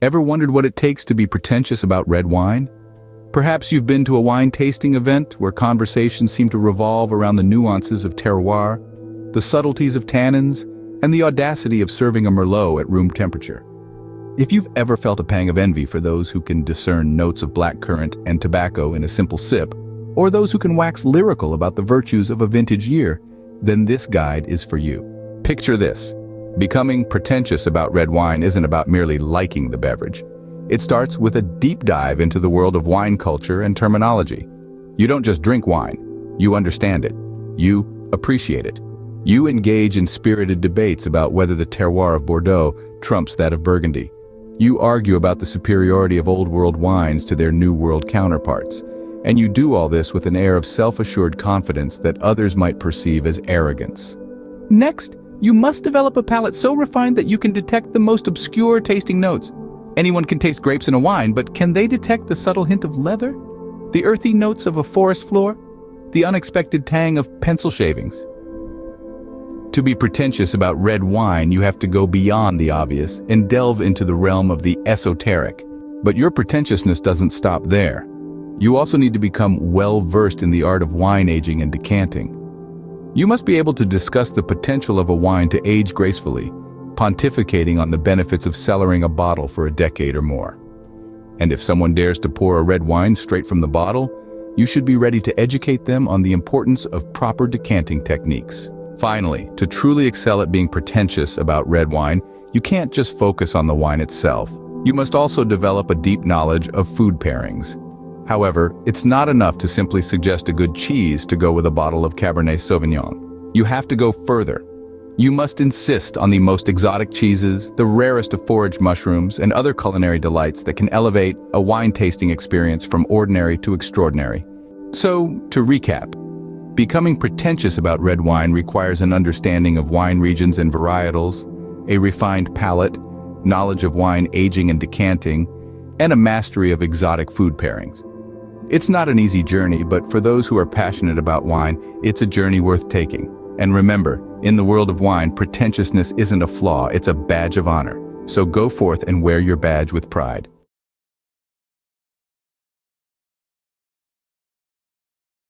Ever wondered what it takes to be pretentious about red wine? Perhaps you've been to a wine tasting event where conversations seem to revolve around the nuances of terroir, the subtleties of tannins, and the audacity of serving a Merlot at room temperature. If you've ever felt a pang of envy for those who can discern notes of blackcurrant and tobacco in a simple sip, or those who can wax lyrical about the virtues of a vintage year, then this guide is for you. Picture this. Becoming pretentious about red wine isn't about merely liking the beverage. It starts with a deep dive into the world of wine culture and terminology. You don't just drink wine, you understand it. You appreciate it. You engage in spirited debates about whether the terroir of Bordeaux trumps that of Burgundy. You argue about the superiority of old world wines to their new world counterparts. And you do all this with an air of self-assured confidence that others might perceive as arrogance. Next, you must develop a palate so refined that you can detect the most obscure tasting notes. Anyone can taste grapes in a wine, but can they detect the subtle hint of leather? The earthy notes of a forest floor? The unexpected tang of pencil shavings? To be pretentious about red wine, you have to go beyond the obvious and delve into the realm of the esoteric. But your pretentiousness doesn't stop there. You also need to become well-versed in the art of wine aging and decanting. You must be able to discuss the potential of a wine to age gracefully, pontificating on the benefits of cellaring a bottle for a decade or more. And if someone dares to pour a red wine straight from the bottle, you should be ready to educate them on the importance of proper decanting techniques. Finally, to truly excel at being pretentious about red wine, you can't just focus on the wine itself. You must also develop a deep knowledge of food pairings. However, it's not enough to simply suggest a good cheese to go with a bottle of Cabernet Sauvignon. You have to go further. You must insist on the most exotic cheeses, the rarest of forage mushrooms, and other culinary delights that can elevate a wine tasting experience from ordinary to extraordinary. So, to recap, becoming pretentious about red wine requires an understanding of wine regions and varietals, a refined palate, knowledge of wine aging and decanting, and a mastery of exotic food pairings. It's not an easy journey, but for those who are passionate about wine, it's a journey worth taking. And remember, in the world of wine, pretentiousness isn't a flaw, it's a badge of honor. So go forth and wear your badge with pride.